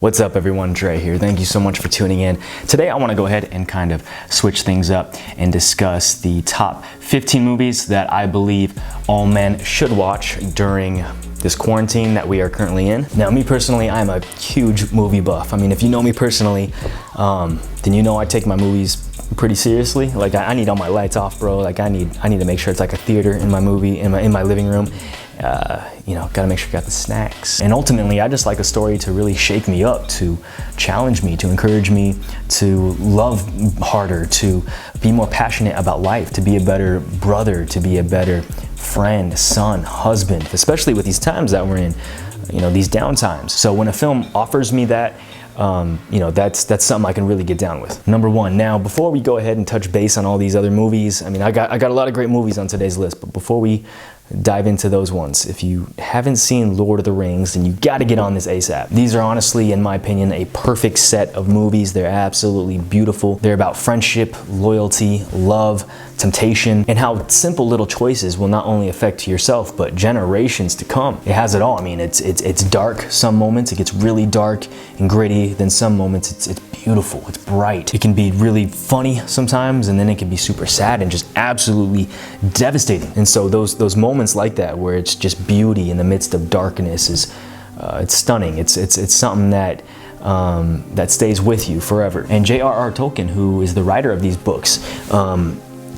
What's up everyone, Dre here. Thank you so much for tuning in. Today I want to go ahead and kind of switch things up and discuss the top 15 movies that I believe all men should watch during this quarantine that we are currently in. Now me personally, I'm a huge movie buff. I mean, if you know me personally, then you know I take my movies pretty seriously. Like I need all my lights off, bro. Like I need to make sure it's like a theater in my movie, in my living room. You know, gotta make sure you got the snacks. And ultimately, I just like a story to really shake me up, to challenge me, to encourage me to love harder, to be more passionate about life, to be a better brother, to be a better friend, son, husband, especially with these times that we're in, you know, these down times. So when a film offers me that, you know, that's something I can really get down with. Number one. Now, before we go ahead and touch base on all these other movies, I mean, I got a lot of great movies on today's list, but before we dive into those ones, if you haven't seen Lord of the Rings, then you got to get on this ASAP. These are honestly, in my opinion, a perfect set of movies. They're absolutely beautiful. They're about friendship, loyalty, love, temptation, and how simple little choices will not only affect yourself, but generations to come. It has it all. I mean, it's dark some moments. It gets really dark and gritty. Then some moments it's beautiful, it's bright. It can be really funny sometimes, and then it can be super sad and just absolutely devastating. And so those moments like that, where it's just beauty in the midst of darkness, is it's stunning. It's something that that stays with you forever. And J.R.R. Tolkien, who is the writer of these books,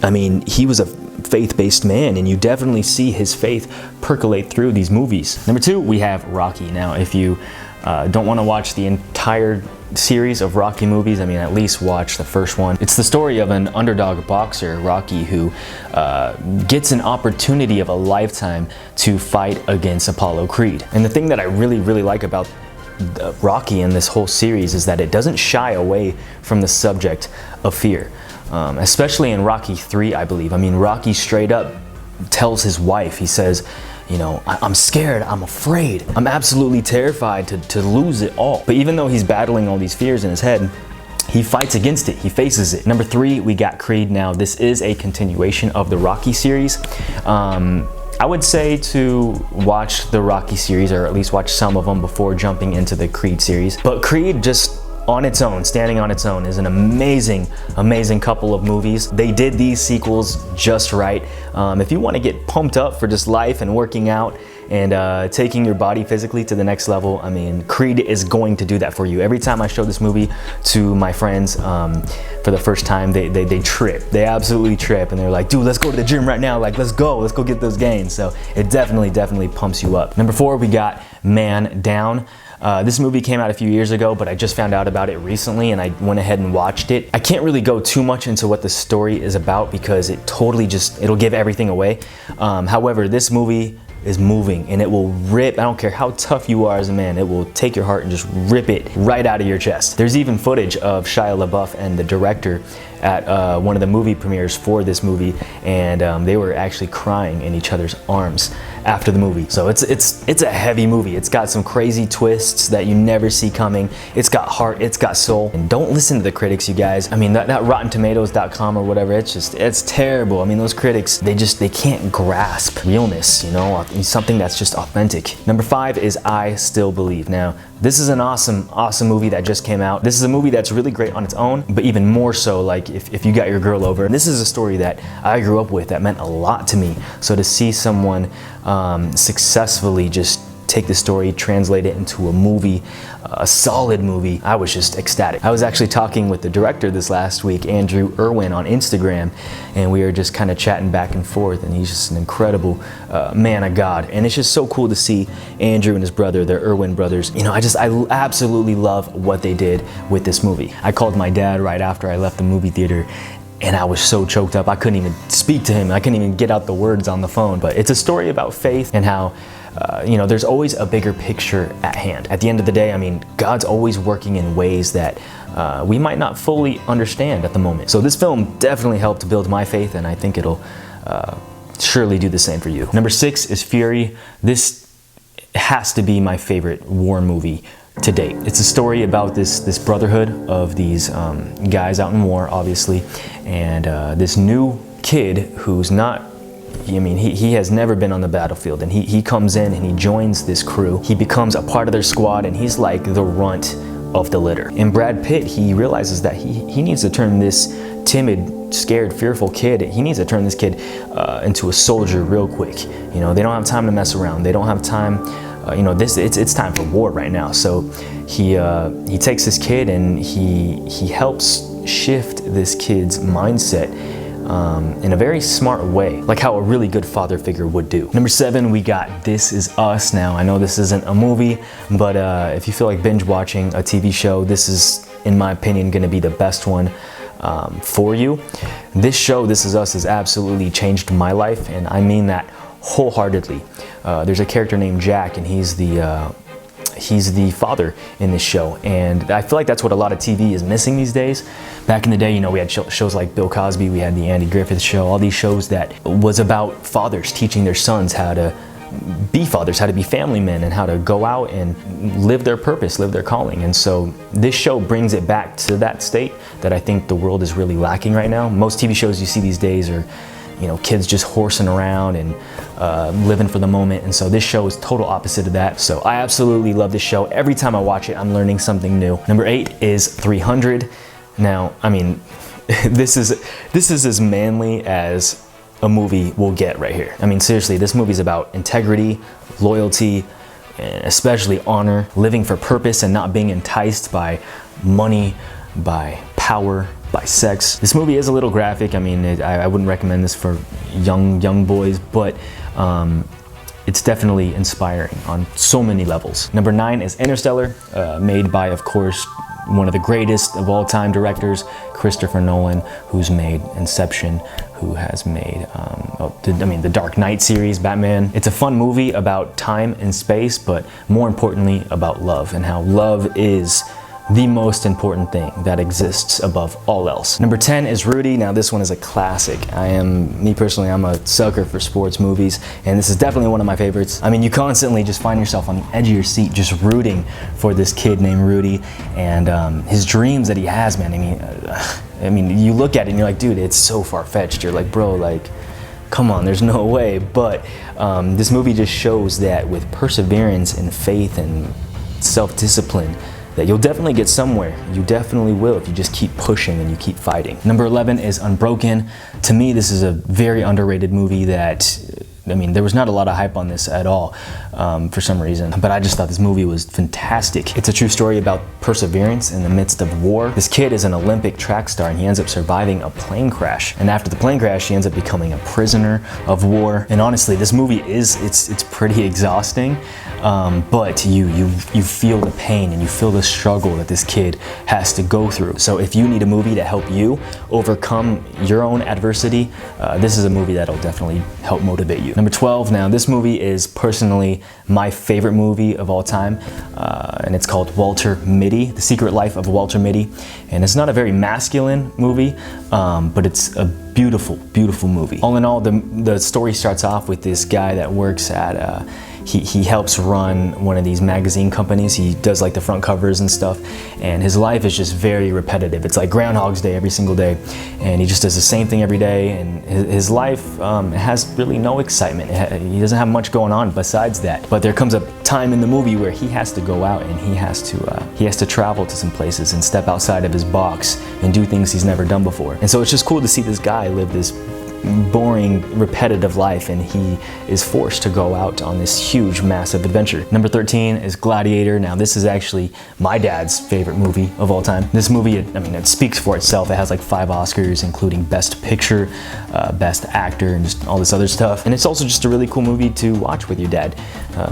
I mean, he was a faith-based man, and you definitely see his faith percolate through these movies. Number two, we have Rocky. Now, if you don't want to watch the entire series of Rocky movies, I mean, at least watch the first one. It's the story of an underdog boxer, Rocky, who gets an opportunity of a lifetime to fight against Apollo Creed. And the thing that I really like about Rocky and this whole series is that it doesn't shy away from the subject of fear. Especially in Rocky 3, I believe. I mean, Rocky straight up tells his wife, he says, you know, I'm scared, I'm afraid, I'm absolutely terrified to lose it all. But even though he's battling all these fears in his head, he fights against it, he faces it. Number three, we got Creed. Now, this is a continuation of the Rocky series. I would say to watch the Rocky series, or at least watch some of them before jumping into the Creed series. But Creed, just on its own, standing on its own, is an amazing couple of movies. They did these sequels just right. If you want to get pumped up for just life and working out and taking your body physically to the next level, I mean, Creed is going to do that for you. Every time I show this movie to my friends for the first time, they trip. They absolutely trip, and they're like, dude, let's go to the gym right now. Like, let's go get those gains. So it definitely pumps you up. Number four, we got Mandown. This movie came out a few years ago, but I just found out about it recently, and I went ahead and watched it. I can't really go too much into what the story is about because it'll give everything away. However, this movie is moving, and it will rip. I don't care how tough you are as a man, it will take your heart and just rip it right out of your chest. There's even footage of Shia LaBeouf and the director at one of the movie premieres for this movie, and they were actually crying in each other's arms after the movie. So it's a heavy movie. It's got some crazy twists that you never see coming. It's got heart, it's got soul. And don't listen to the critics, you guys. I mean, that RottenTomatoes.com or whatever, it's terrible. I mean, those critics, they can't grasp realness, you know, something that's just authentic. Number five is I Still Believe. Now, this is an awesome movie that just came out. This is a movie that's really great on its own, but even more so, like, if you got your girl over. And this is a story that I grew up with that meant a lot to me. So to see someone successfully just take the story, translate it into a movie, a solid movie, I was just ecstatic. I was actually talking with the director this last week, Andrew Irwin, on Instagram, and we were just kind of chatting back and forth, and he's just an incredible man of God. And it's just so cool to see Andrew and his brother, the Irwin brothers. You know, I absolutely love what they did with this movie. I called my dad right after I left the movie theater, and I was so choked up, I couldn't even speak to him. I couldn't even get out the words on the phone. But it's a story about faith and how, you know, there's always a bigger picture at hand. At the end of the day, I mean, God's always working in ways that we might not fully understand at the moment. So this film definitely helped build my faith, and I think it'll surely do the same for you. Number six is Fury. This has to be my favorite war movie to date. It's a story about this brotherhood of these guys out in war, obviously, and this new kid who's not, I mean, he has never been on the battlefield, and he comes in and he joins this crew. He becomes a part of their squad, and he's like the runt of the litter. And Brad Pitt, he realizes that he needs to turn this timid, scared, fearful kid, he needs to turn this kid into a soldier real quick. You know, they don't have time to mess around. They don't have time, you know, it's time for war right now. So he takes this kid and he helps shift this kid's mindset in a very smart way, like how a really good father figure would do. Number 7, we got This Is Us. Now, I know this isn't a movie, but if you feel like binge watching a TV show, this is, in my opinion, gonna be the best one for you. This show, This Is Us, has absolutely changed my life, and I mean that wholeheartedly. There's a character named Jack, and he's the father in this show, and I feel like that's what a lot of TV is missing these days. Back in the day, you know, we had shows like Bill Cosby, we had the Andy Griffith Show, all these shows that was about fathers teaching their sons how to be fathers, how to be family men, and how to go out and live their purpose, live their calling. And so this show brings it back to that state that I think the world is really lacking right now. Most TV shows you see these days are, you know, kids just horsing around and living for the moment. And so this show is total opposite of that. So I absolutely love this show. Every time I watch it, I'm learning something new. Number 8 is 300. Now, I mean, this is as manly as a movie will get right here. I mean, seriously, this movie is about integrity, loyalty, and especially honor, living for purpose and not being enticed by money, by power, by sex. This movie is a little graphic. I mean, I wouldn't recommend this for young boys, but it's definitely inspiring on so many levels. Number 9 is Interstellar, made by, of course, one of the greatest of all time directors, Christopher Nolan, who's made Inception, who has made, the Dark Knight series, Batman. It's a fun movie about time and space, but more importantly about love, and how love is the most important thing that exists above all else. Number 10 is Rudy. Now this one is a classic. Me personally, I'm a sucker for sports movies, and this is definitely one of my favorites. I mean, you constantly just find yourself on the edge of your seat just rooting for this kid named Rudy and his dreams that he has, man. I mean, you look at it and you're like, dude, it's so far-fetched. You're like, bro, like, come on, there's no way. But this movie just shows that with perseverance and faith and self-discipline, that you'll definitely get somewhere. You definitely will if you just keep pushing and you keep fighting. Number 11 is Unbroken. To me, this is a very underrated movie that, I mean, there was not a lot of hype on this at all for some reason, but I just thought this movie was fantastic. It's a true story about perseverance in the midst of war. This kid is an Olympic track star and he ends up surviving a plane crash. And after the plane crash, he ends up becoming a prisoner of war. And honestly, this movie it's pretty exhausting, but you feel the pain and you feel the struggle that this kid has to go through. So if you need a movie to help you overcome your own adversity, this is a movie that'll definitely help motivate you. Number 12, now this movie is personally my favorite movie of all time, and it's called Walter Mitty, The Secret Life of Walter Mitty. And it's not a very masculine movie, but it's a beautiful, beautiful movie. All in all, the story starts off with this guy that works at he helps run one of these magazine companies. He does like the front covers and stuff, and his life is just very repetitive. It's like Groundhog's Day every single day, and he just does the same thing every day, and his life has really no excitement. He doesn't have much going on besides that. But there comes a time in the movie where he has to go out and he has to travel to some places and step outside of his box and do things he's never done before. And so it's just cool to see this guy live this boring, repetitive life, and he is forced to go out on this huge, massive adventure. Number 13 is Gladiator. Now this is actually my dad's favorite movie of all time. This movie, it speaks for itself. It has like 5 Oscars, including Best Picture, Best Actor, and just all this other stuff. And it's also just a really cool movie to watch with your dad.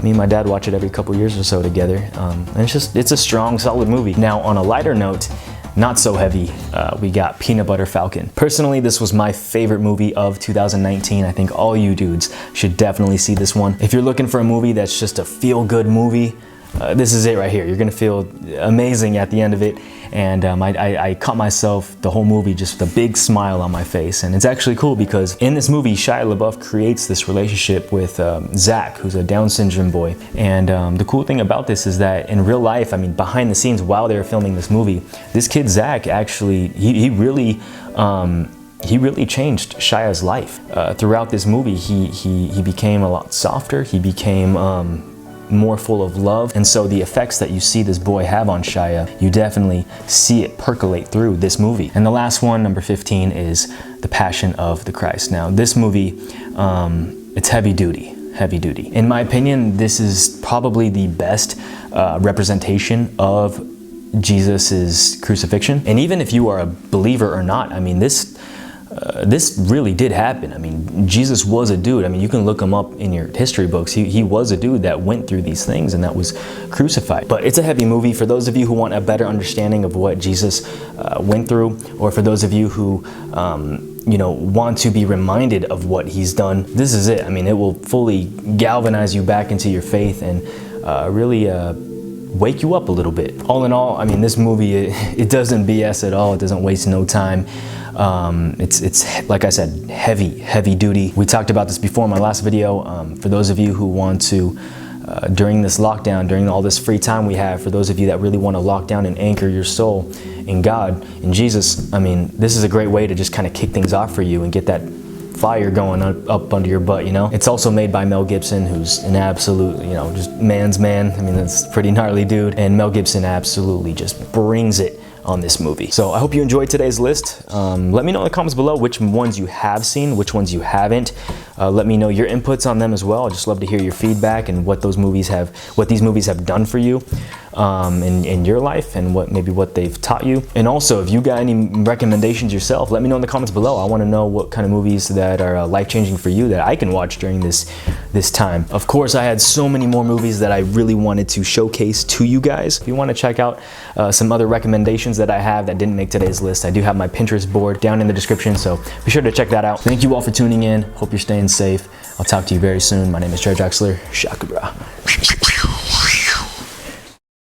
Me and my dad watch it every couple years or so together. And it's a strong, solid movie. Now on a lighter note, not so heavy, we got Peanut Butter Falcon. Personally, this was my favorite movie of 2019. I think all you dudes should definitely see this one. If you're looking for a movie that's just a feel-good movie, this is it right here. You're gonna feel amazing at the end of it. And I caught myself the whole movie just with a big smile on my face. And it's actually cool because in this movie, Shia LaBeouf creates this relationship with Zach, who's a Down syndrome boy. And the cool thing about this is that in real life, behind the scenes while they were filming this movie, this kid Zach actually, he really changed Shia's life. Throughout this movie, he became a lot softer. He became more full of love. And so the effects that you see this boy have on Shia, you definitely see it percolate through this movie. And the last one, number 15, is The Passion of the Christ. Now, this movie, it's heavy duty. In my opinion, this is probably the best representation of Jesus's crucifixion. And even if you are a believer or not, I mean, this really did happen. I mean, Jesus was a dude. I mean, you can look him up in your history books. He was a dude that went through these things and that was crucified. But it's a heavy movie. For those of you who want a better understanding of what Jesus went through, or for those of you who you know, want to be reminded of what he's done, this is it. I mean, it will fully galvanize you back into your faith and really wake you up a little bit. All in all, I mean, this movie, it doesn't BS at all. It doesn't waste no time. It's like I said, heavy duty. We talked about this before in my last video. For those of you who want to, during this lockdown, during all this free time we have, for those of you that really want to lock down and anchor your soul in God, in Jesus, I mean, this is a great way to just kind of kick things off for you and get that fire going up under your butt, you know? It's also made by Mel Gibson, who's an absolute, you know, just man's man. I mean, that's a pretty gnarly dude. And Mel Gibson absolutely just brings it on this movie. So I hope you enjoyed today's list. Let me know in the comments below which ones you have seen, which ones you haven't. Let me know your inputs on them as well. I'd just love to hear your feedback and what these movies have done for you in your life, and what they've taught you. And also, if you got any recommendations yourself, let me know in the comments below. I want to know what kind of movies that are life-changing for you that I can watch during this time. Of course, I had so many more movies that I really wanted to showcase to you guys. If you want to check out some other recommendations that I have that didn't make today's list, I do have my Pinterest board down in the description, so be sure to check that out. Thank you all for tuning in. Hope you're staying safe. I'll talk to you very soon. My name is Drexler. Shaka bra.